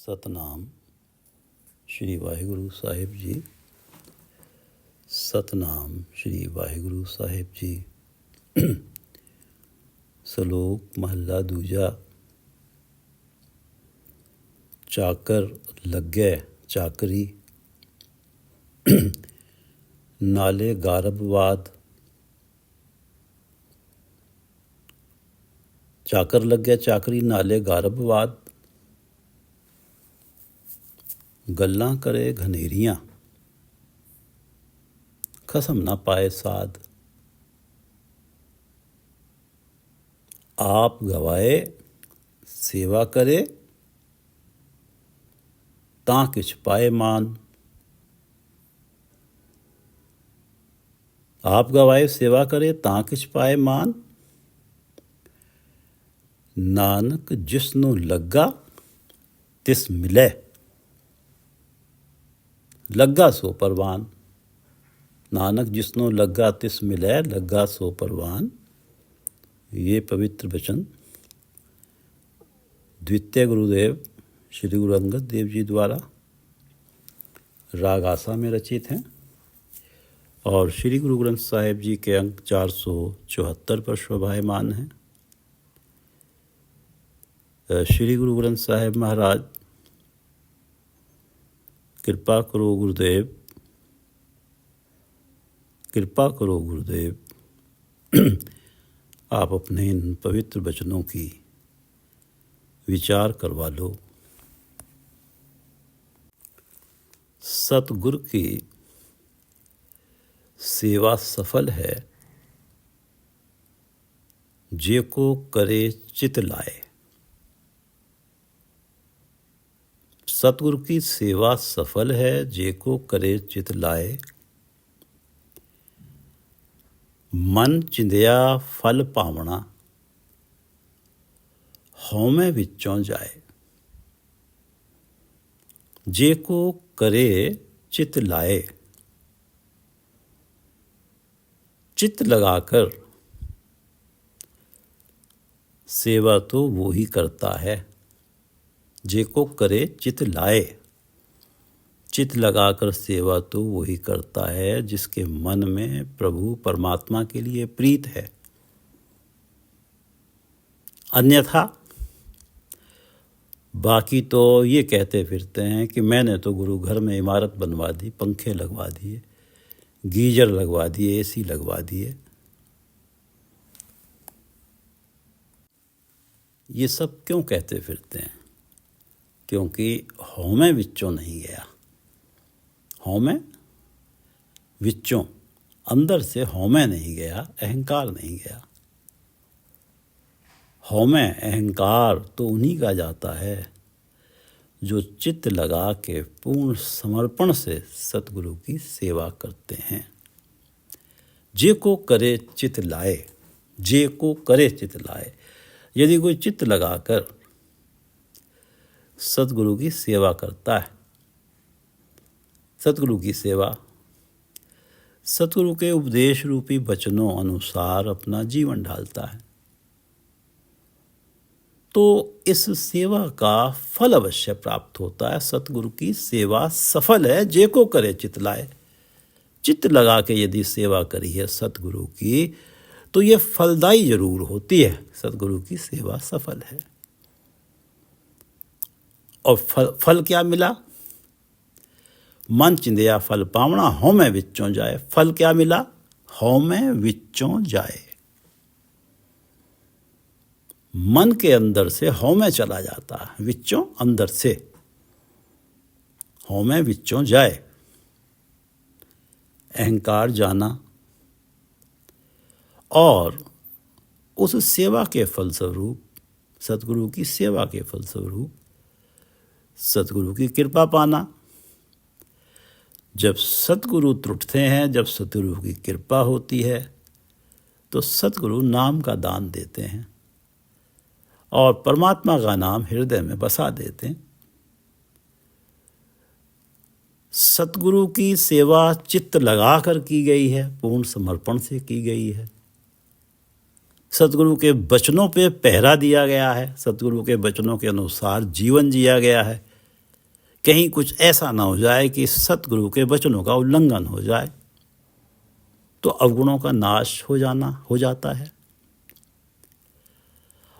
ਸਤਨਾਮ ਸ਼੍ਰੀ ਵਾਹਿਗੁਰੂ ਸਾਹਿਬ ਜੀ। ਸਤਨਾਮ ਸ਼੍ਰੀ ਵਾਹਿਗੁਰੂ ਸਾਹਿਬ ਜੀ। ਸ਼ਲੋਕ ਮਹੱਲਾ ਦੂਜਾ। ਚਾਕਰ ਲੱਗੈ ਚਾਕਰੀ, ਨਾਲੇ ਗਾਰਬਵਾਦ। ਚਾਕਰ ਲੱਗੈ ਚਾਕਰੀ ਨਾਲੇ ਗਾਰਬਵਾਦ, ਗੱਲਾਂ ਕਰੇ ਘਨੇਰੀਆਂ, ਖਸਮ ਨਾ ਪਾਏ ਸਾਧ। ਆਪ ਗਵਾਏ ਸੇਵਾ ਕਰੇ, ਤਾਂ ਕਿਛ ਪਾਏ ਮਾਨ। ਆਪ ਗਵਾਏ ਸੇਵਾ ਕਰੇ ਤਾਂ ਕਿਛ ਪਾਏ ਮਾਨ। ਨਾਨਕ ਜਿਸ ਨੂੰ ਲੱਗਾ ਤਿਸ ਮਿਲੇ, ਲੱਗਾ ਸੋ ਪਰਵਾਨ। नानक जिसनो लग्गा तिस मिलै, लग्गा सो परवान। ये पवित्र वचन द्वितीय गुरुदेव श्री गुरु अंगद देव जी द्वारा राग आसा में रचित हैं और श्री गुरु ग्रंथ साहिब जी के अंक 474 पर शोभायमान हैं। श्री गुरु ग्रंथ साहिब महाराज कृपा करो गुरुदेव, कृपा करो गुरुदेव, आप अपने इन पवित्र वचनों की विचार करवा लो। सतगुरु की सेवा सफल है, जे को करे चित लाए। सतगुरु की सेवा सफल है, जे को करे चित लाए। मन चिंदिया फल पावना, हौमे विचों जाए। जे को करे चित लाए, चित लगाकर सेवा तो वो ही करता है। जे को करे चित लाए, चित लगाकर सेवा तो वही करता है जिसके मन में प्रभु परमात्मा के लिए प्रीत है। अन्यथा बाकी तो ये कहते फिरते हैं कि मैंने तो गुरु घर में इमारत बनवा दी, पंखे लगवा दिए, गीजर लगवा दिए, एसी लगवा दिए। ये सब क्यों कहते फिरते हैं? क्योंकि हौमे विचों नहीं गया। हौमे विचों, अंदर से हौमे नहीं गया, अहंकार नहीं गया। हौमे अहंकार तो उन्हीं का जाता है जो चित्त लगा के पूर्ण समर्पण से सतगुरु की सेवा करते हैं। जे को करे चित्त लाए, जे को करे चित्त लाए। यदि कोई चित्त लगाकर सतगुरु की सेवा करता है, सतगुरु की सेवा सतगुरु के उपदेश रूपी वचनों अनुसार अपना जीवन ढालता है, तो इस सेवा का फल अवश्य प्राप्त होता है। सतगुरु की सेवा सफल है, जे को करे चित लाए। चित्त लगा के यदि सेवा करी है सतगुरु की, तो ये फलदायी जरूर होती है। सतगुरु की सेवा सफल है। और फल क्या मिला? मन चिंदिया फल पावना, हौमे विचों जाए। फल क्या मिला? हौमे विचों जाए। मन के अंदर से हौमे चला जाता है, विचों अंदर से, हौमे विचों जाए। अहंकार जाना और उस सेवा के फलस्वरूप, सतगुरु की सेवा के फलस्वरूप सतगुरु की कृपा पाना। जब सतगुरु त्रुटते हैं, जब सतगुरु की कृपा होती है, तो सतगुरु नाम का दान देते हैं और परमात्मा का नाम हृदय में बसा देते हैं। सतगुरु की सेवा चित्त लगाकर की गई है, पूर्ण समर्पण से की गई है। सतगुरु के वचनों पे पहरा दिया गया है, सतगुरु के वचनों के अनुसार जीवन जिया गया है। कहीं कुछ ऐसा ना हो जाए कि सतगुरु के वचनों का उल्लंघन हो जाए, तो अवगुणों का नाश हो जाता है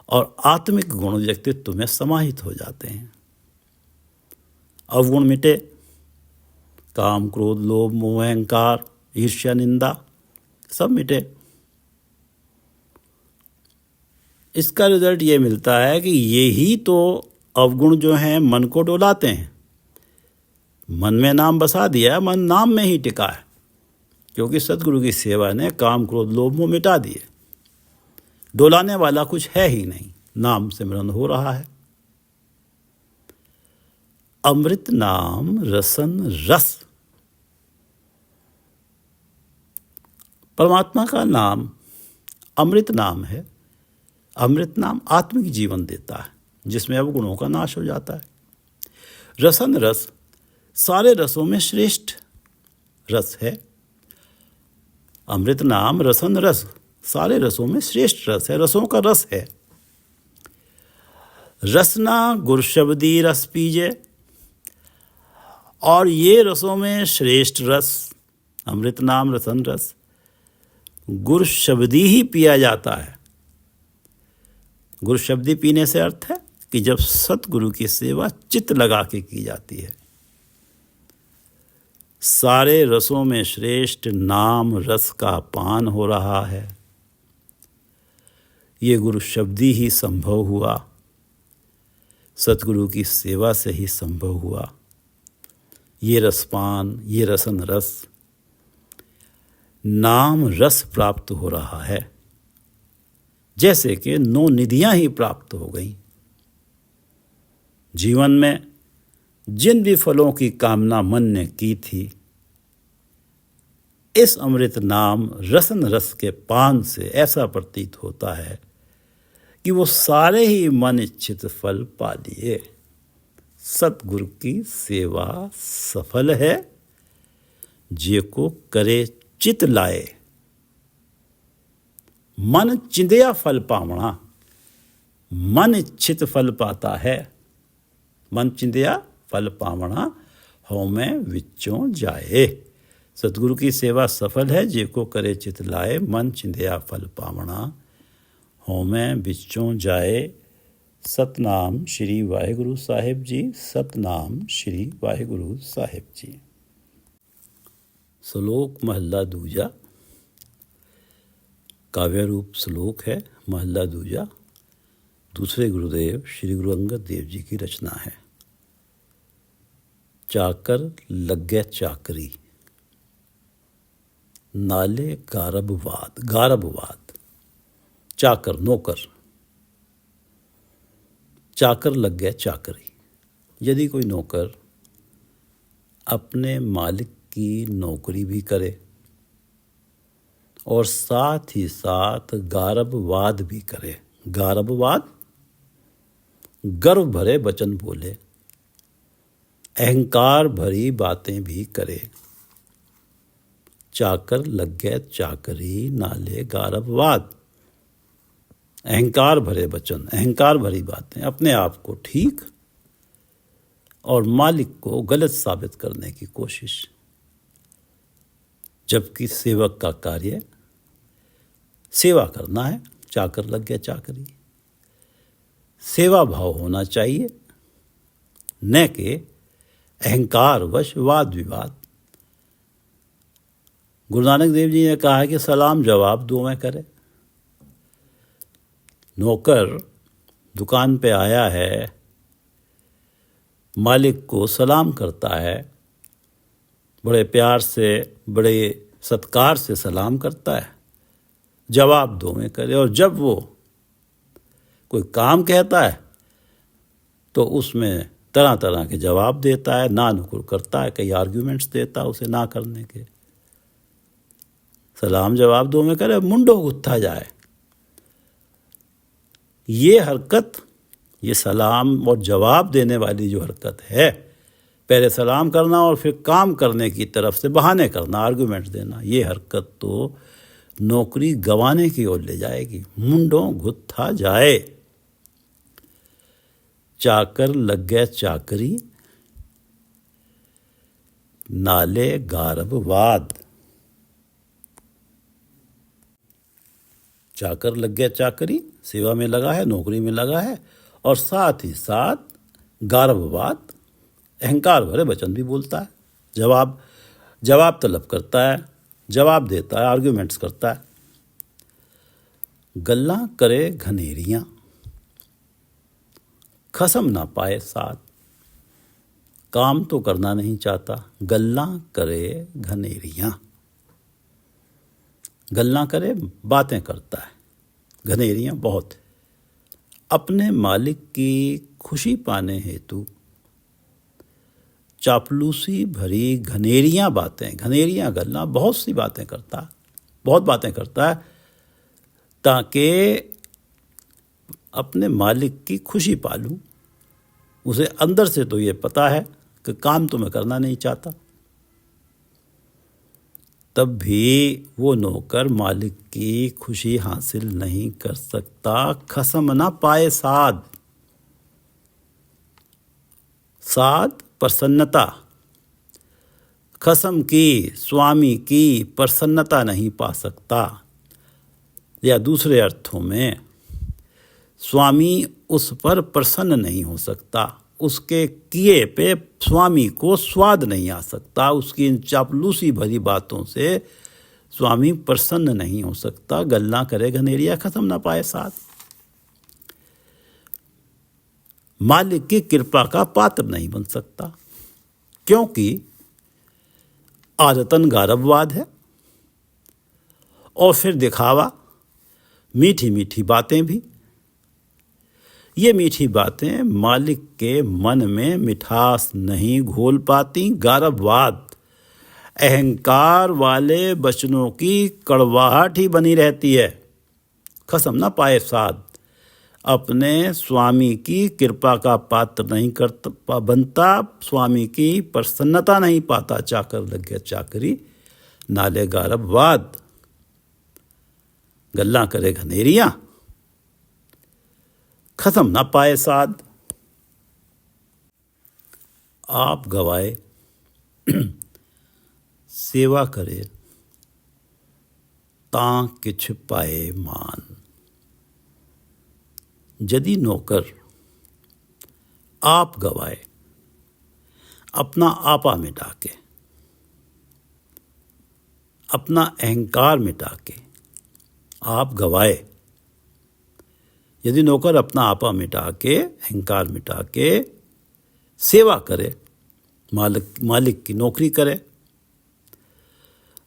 और आत्मिक गुण व्यक्तित्व में समाहित हो जाते हैं। अवगुण मिटे, काम, क्रोध, लोभ, मोह, अहंकार, ईर्ष्या, निंदा सब मिटे। इसका रिजल्ट ये मिलता है कि ये ही तो अवगुण जो हैं मन को डोलाते हैं। मन में नाम बसा दिया है, मन नाम में ही टिका है, क्योंकि सतगुरु की सेवा ने काम, क्रोध, लोभ, मोह मिटा दिए। डोलाने वाला कुछ है ही नहीं, नाम सिमरन हो रहा है। अमृत नाम रसन रस, परमात्मा का नाम अमृत नाम है। अमृत नाम आत्मिक जीवन देता है, जिसमें अवगुणों का नाश हो जाता है। रसन रस सारे रसों में श्रेष्ठ रस है। अमृत नाम रसन रस सारे रसों में श्रेष्ठ रस है, रसों का रस है। रसना गुर शब्दी रस पीजे, और ये रसों में श्रेष्ठ रस अमृत नाम रसन रस गुर शब्दी ही पिया जाता है। गुर शब्दी पीने से अर्थ है कि जब सतगुरु की सेवा चित्त लगा के की जाती है। सारे रसों में श्रेष्ठ नाम रस का पान हो रहा है। ये गुरु शब्दी ही संभव हुआ, सतगुरु की सेवा से ही संभव हुआ। ये रसपान, ये रसन रस, नाम रस प्राप्त हो रहा है, जैसे कि 9 निधियां ही प्राप्त हो गईं। जीवन में जिन भी फलों की कामना मन ने की थी, इस अमृत नाम रसन रस के पान से ऐसा प्रतीत होता है कि वो सारे ही मन इच्छित फल पा लिए। सतगुरु की सेवा सफल है, जे को करे चित लाए। मन चिंदिया फल पावना, मन इच्छित फल पाता है। मन चिंदिया फल पावना, हਉ में विचों जाए। सतगुरु की सेवा सफल है, जे को करे चित लाए। मन चिंदिया फल पावना, हਉ में विचों जाए। सतनाम श्री वाहिगुरु साहिब जी। सतनाम श्री वाहिगुरु साहिब जी। श्लोक महला दूजा, काव्य रूप श्लोक है। महला दूजा दूसरे गुरुदेव श्री गुरु अंगद देव जी की रचना है। चाकर लग्गे चाकरी, नाले गारबवाद। गारबवाद चाकर नौकर, चाकर लग्गे चाकरी। यदि कोई नौकर अपने मालिक की नौकरी भी करे और साथ ही साथ गारबवाद भी करे, गारबवाद गर्व भरे वचन बोले, अहंकार भरी बातें भी करे। चाकर लग्गे चाकरी, नाले गारबवाद। अहंकार भरे वचन, अहंकार भरी बातें, अपने आप को ठीक और मालिक को गलत साबित करने की कोशिश। जबकि सेवक का कार्य सेवा करना है। चाकर लग्गे चाकरी, सेवा भाव होना चाहिए, न कि अहंकार वश वाद विवाद। गुरु नानक देव जी ने कहा है कि सलाम जवाब दो में करे। नौकर दुकान पे आया है, मालिक को सलाम करता है, बड़े प्यार से, बड़े सत्कार से सलाम करता है, जवाब दो में करे। और जब वो कोई काम कहता है तो उसमें तरह तरह के जवाब देता है, ना नुकुर करता है, कई आर्ग्यूमेंट्स देता है उसे ना करने के। सलाम जवाब दो में करे, मुंडो गुत्था जाए। ये हरकत, ये सलाम और जवाब देने वाली जो हरकत है, पहले सलाम करना और फिर काम करने की तरफ से बहाने करना, आर्गुमेंट्स देना, ये हरकत तो नौकरी गंवाने की ओर ले जाएगी। मुंडों गुत्था जाए। चाकर लग्गे चाकरी, नाले गारबवाद। चाकर लग गया चाकरी, सेवा में लगा है, नौकरी में लगा है, और साथ ही साथ गारबवाद, अहंकार भरे वचन भी बोलता है, जवाब तलब करता है, जवाब देता है, आर्ग्यूमेंट्स करता है। गल्ला करे घनेरियां, खसम ना पाए साथ। काम तो करना नहीं चाहता, गल्ला करे घनेरियां। गल्ला करे, बातें करता है, घनेरियां बहुत। अपने मालिक की खुशी पाने हेतु चापलूसी भरी घनेरियां बातें, घनेरियां गल्ला, बहुत सी बातें करता है, बहुत बातें करता है, ताकि अपने मालिक की खुशी पालूं। उसे अंदर से तो ये पता है कि काम तो मैं करना नहीं चाहता, तब भी वो नौकर मालिक की खुशी हासिल नहीं कर सकता। खसम ना पाए साध, साध प्रसन्नता, खसम की, स्वामी की प्रसन्नता नहीं पा सकता। या दूसरे अर्थों में स्वामी उस पर प्रसन्न नहीं हो सकता, उसके किए पे स्वामी को स्वाद नहीं आ सकता, उसकी इन चापलूसी भरी बातों से स्वामी प्रसन्न नहीं हो सकता। गल्ला करे घनेरिया, खत्म ना पाए साथ। मालिक की कृपा का पात्र नहीं बन सकता, क्योंकि आदतन गारबवाद है, और फिर दिखावा, मीठी मीठी बातें भी। ये मीठी बातें मालिक के मन में मिठास नहीं घोल पाती। गारबवाद, अहंकार वाले वचनों की कड़वाहट ही बनी रहती है। खसम ना पाए साध, अपने स्वामी की कृपा का पात्र नहीं बनता, स्वामी की प्रसन्नता नहीं पाता। चाकर लग गया चाकरी, नाले गारबवाद, गल्ला करे घनेरियां, खत्म ना पाए साध। आप गवाए सेवा करे तां किछ पाए मान। यदि नौकर आप गवाए, अपना आपा मिटा के, अपना अहंकार मिटा के, आप गवाए, यदि नौकर अपना आपा मिटा के, अहंकार मिटा के सेवा करे, मालिक की नौकरी करे,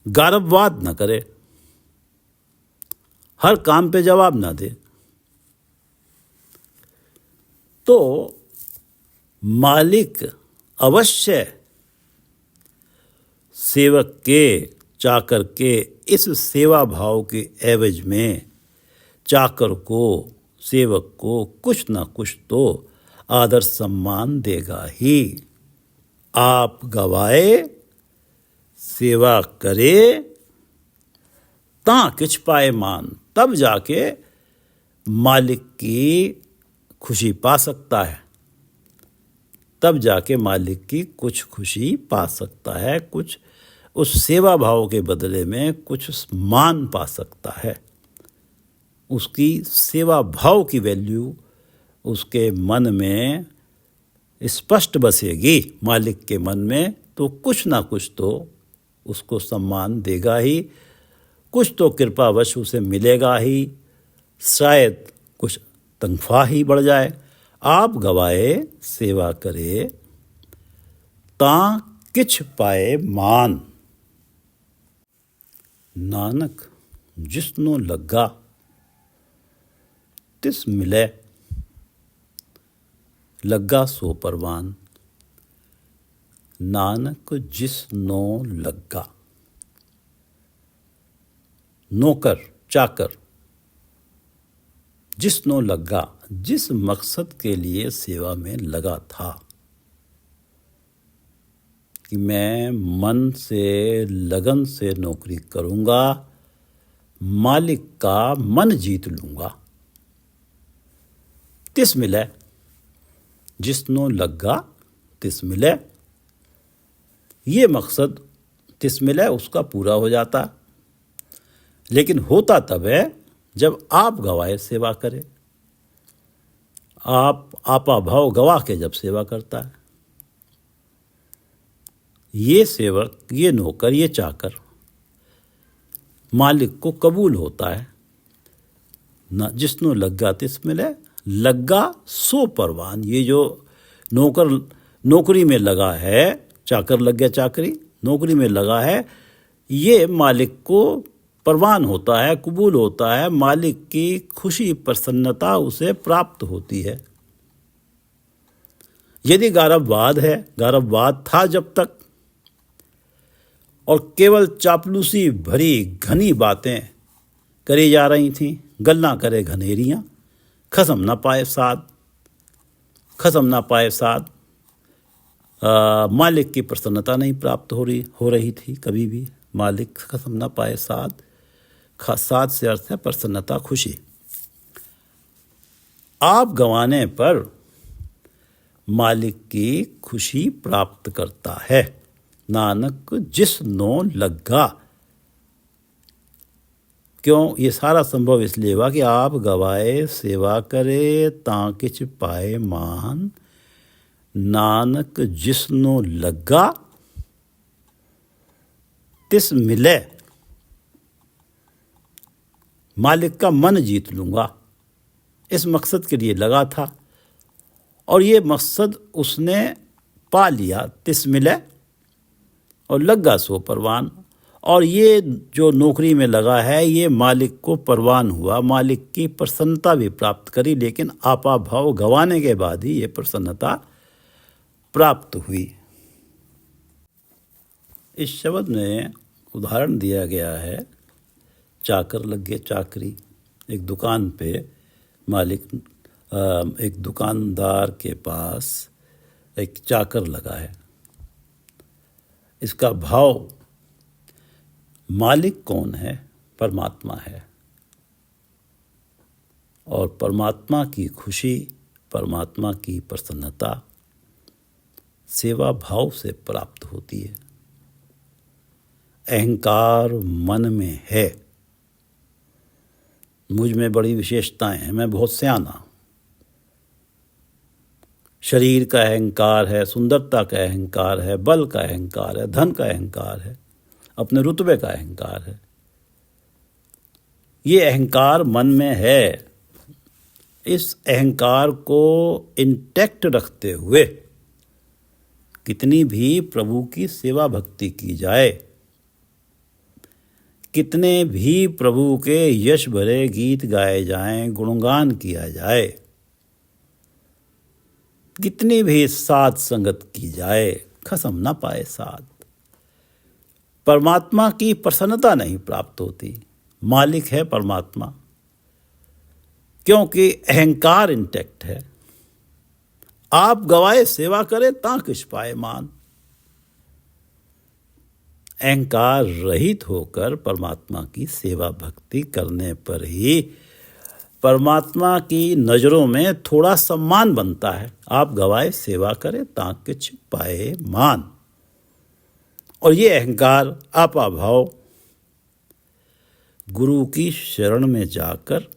गारबवाद न करे, हर काम पे जवाब ना दे, तो मालिक अवश्य सेवक के, चाकर के इस सेवा भाव के एवज में चाकर को, सेवक को कुछ ना कुछ तो आदर सम्मान देगा ही। आप गवाए सेवा करे तां किछ पाए मान, तब जाके मालिक की खुशी पा सकता है, तब जाके मालिक की कुछ खुशी पा सकता है, कुछ उस सेवा भाव के बदले में कुछ मान पा सकता है। उसकी सेवा भाव की वैल्यू उसके मन में स्पष्ट बसेगी, मालिक के मन में, तो कुछ ना कुछ तो उसको सम्मान देगा ही, कुछ तो कृपावश उसे मिलेगा ही, शायद कुछ तनख्वाह ही बढ़ जाए। आप गवाए सेवा करे तां किछ पाए मान। नानक जिसनो लग्गा तिस मिले, लग्गा सो परवान। नानक जिसनो लग्गा, नौकर, चाकर, जिसनो लग्गा, जिस मकसद के लिए सेवा में लगा था कि मैं मन से, लगन से नौकरी करूंगा, मालिक का मन जीत लूंगा, तिस मिले, जिसनो लग्गा तिस मिले। ये मकसद तिस्मिल है उसका पूरा हो जाता। लेकिन होता तब है जब आप गवाए सेवा करें। आप आपा भाव गवा के जब सेवा करता है, ये सेवक, ये नौकर, ये चाकर मालिक को कबूल होता है। न जिसनो लग्गा तिस्मिल लग्गा सो परवान। ये जो नौकर नौकरी में लगा है, चाकर लग गया चाकरी, नौकरी में लगा है, ये मालिक को परवान होता है, कबूल होता है। मालिक की खुशी प्रसन्नता उसे प्राप्त होती है। यदि गारबवाद है, गारबवाद था जब तक, और केवल चापलूसी भरी घनी बातें करी जा रही थीं, गल्ला करे घनेरियां, खसम ना पाए साध, खसम ना पाए साध। मालिक की प्रसन्नता नहीं प्राप्त हो रही थी कभी भी। मालिक खसम ना पाए साध, साध से अर्थ है प्रसन्नता, खुशी। आप गंवाने पर मालिक की खुशी प्राप्त करता है। नानक जिस नो लग्गा। क्यों ये सारा संभव इसलिए हुआ कि आप गवाए सेवा करे ता किछ पाए मान। नानक जिसनो लग्गा तिस मिले। मालिक का मन जीत लूंगा, इस मकसद के लिए लगा था और ये मकसद उसने पा लिया। तिस मिले और लग्गा सो परवान। और ये जो नौकरी में लगा है ये मालिक को परवान हुआ, मालिक की प्रसन्नता भी प्राप्त करी। लेकिन आपा भाव गंवाने के बाद ही ये प्रसन्नता प्राप्त हुई। इस शब्द में उदाहरण दिया गया है, चाकर लग गए चाकरी। एक दुकान पे मालिक, एक दुकानदार के पास एक चाकर लगा है। इसका भाव, मालिक कौन है? परमात्मा है। और परमात्मा की खुशी, परमात्मा की प्रसन्नता सेवा भाव से प्राप्त होती है। अहंकार मन में है, मुझ में बड़ी विशेषताएं हैं, मैं बहुत सयाना। शरीर का अहंकार है, सुंदरता का अहंकार है, बल का अहंकार है, धन का अहंकार है, अपने रुतबे का अहंकार है। ये अहंकार मन में है। इस अहंकार को इंटैक्ट रखते हुए कितनी भी प्रभु की सेवा भक्ति की जाए, कितने भी प्रभु के यश भरे गीत गाए जाएं, गुणगान किया जाए, कितनी भी साध संगत की जाए, खसम ना पाए साध। परमात्मा की प्रसन्नता नहीं प्राप्त होती। मालिक है परमात्मा, क्योंकि अहंकार इंटैक्ट है। आप गवाए सेवा करें ता किछ पाए मान। अहंकार रहित होकर परमात्मा की सेवा भक्ति करने पर ही परमात्मा की नज़रों में थोड़ा सम्मान बनता है। आप गवाए सेवा करें ता किछ पाए मान। और ये अहंकार, आपा भाव गुरु की शरण में जाकर,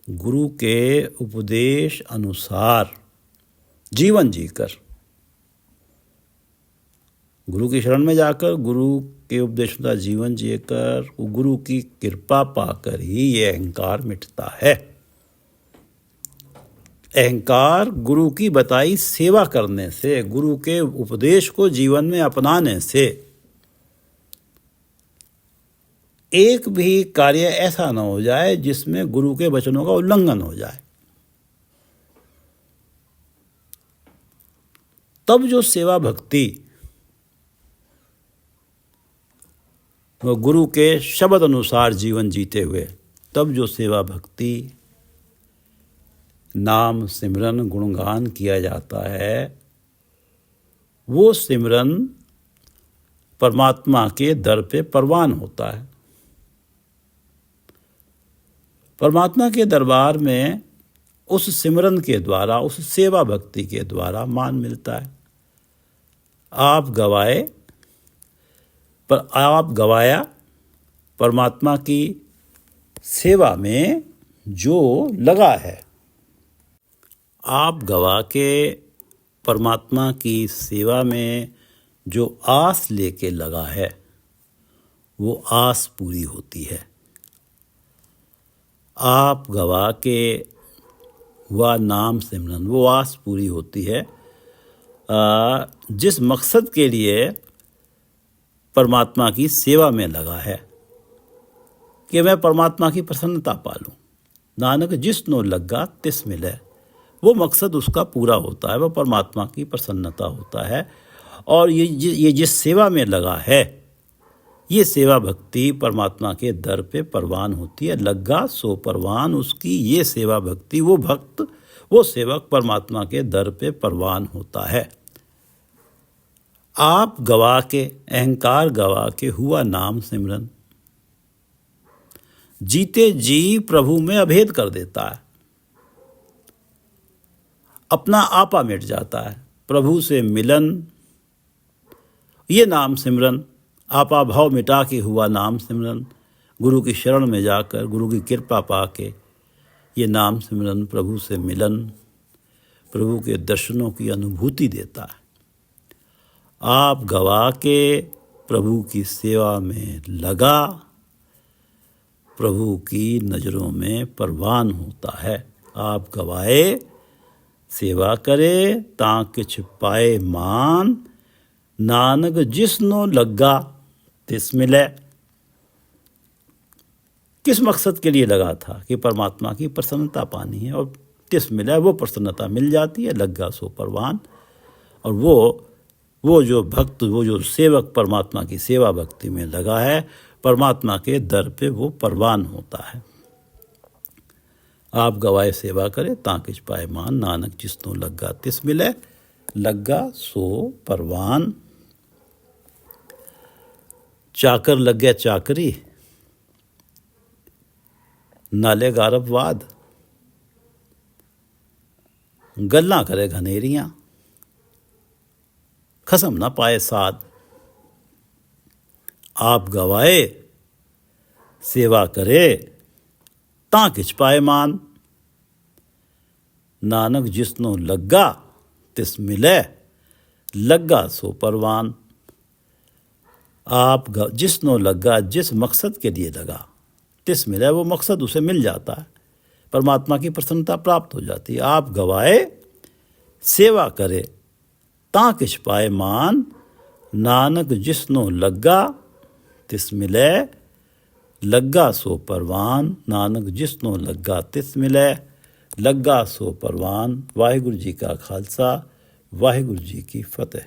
गुरु के उपदेश अनुसार जीवन जीकर, गुरु की शरण में जाकर, गुरु के उपदेश अनुसार जीवन जीकर, गुरु की कृपा पाकर ही ये अहंकार मिटता है। अहंकार गुरु की बताई सेवा करने से, गुरु के उपदेश को जीवन में अपनाने से, एक भी कार्य ऐसा न हो जाए जिसमें गुरु के वचनों का उल्लंघन हो जाए। तब जो सेवा भक्ति गुरु के शब्द अनुसार जीवन जीते हुए, तब जो सेवा भक्ति, नाम सिमरन गुणगान किया जाता है, वो सिमरन परमात्मा के दर पे परवान होता है। परमात्मा के दरबार में उस सिमरन के द्वारा, उस सेवा भक्ति के द्वारा मान मिलता है। आप गवाया परमात्मा की सेवा में जो लगा है। आप गवा के परमात्मा की सेवा में जो आस लेके लगा है, वो आस पूरी होती है। आप गवा के हुआ नाम सिमरन, वो आस पूरी होती है जिस मकसद के लिए परमात्मा की सेवा में लगा है कि मैं परमात्मा की प्रसन्नता पालूं। नानक जिसनो लग्गा तिस मिले, वो मकसद उसका पूरा होता है, वो परमात्मा की प्रसन्नता होता है। और ये जिस सेवा में लगा है, ये सेवा भक्ति परमात्मा के दर पे परवान होती है। लग्गा सो परवान, उसकी ये सेवा भक्ति, वो भक्त, वो सेवक परमात्मा के दर पे परवान होता है। आप गवा के, अहंकार गवा के हुआ नाम सिमरन, जीते जी प्रभु में अभेद कर देता है, अपना आपा मिट जाता है। प्रभु से मिलन, ये नाम सिमरन, आपा भाव मिटा के हुआ नाम सिमरन, गुरु की शरण में जाकर गुरु की कृपा पाके ये नाम सिमरन प्रभु से मिलन, प्रभु के दर्शनों की अनुभूति देता है। आप गवा के प्रभु की सेवा में लगा, प्रभु की नज़रों में परवान होता है। आप गवाए सेवा करे तां किछ पाए मान, नानक जिसनो लग्गा तिस मिले। किस मकसद के लिए लगा था कि परमात्मा की प्रसन्नता पानी है, और तिस मिले, वो प्रसन्नता मिल जाती है। लग्गा सो परवान, और वो जो भक्त, वो जो सेवक परमात्मा की सेवा भक्ति में लगा है, परमात्मा के दर पे वो परवान होता है। आप गवाए सेवा करे तां किछ पाए मान, नानक जिसनो लग्गा तिस मिले। लग्गा सो परवान। चाकर लगे चाकरी, नाले गारबवाद, गल्लां करे घनेरियां, खसम ना पाए साध। आप गवाए सेवा करे तां किछ पाए मान, नानक जिसनो लग्गा तिस मिले। लग्गा सो परवान। आप जिसनो लग्गा, जिस मकसद के लिए लगा, तिस मिले, वो मकसद उसे मिल जाता है, परमात्मा की प्रसन्नता प्राप्त हो जाती है। आप गवाए सेवा करे तां किछ पाए मान, नानक जिसनो लग्गा तिस मिले। लग्गा सो परवान, नानक जिसनो लग्गा तिस मिले। लग्गा सो परवान। वाहिगुरु जी का खालसा, वाहिगुरु जी की फतेह।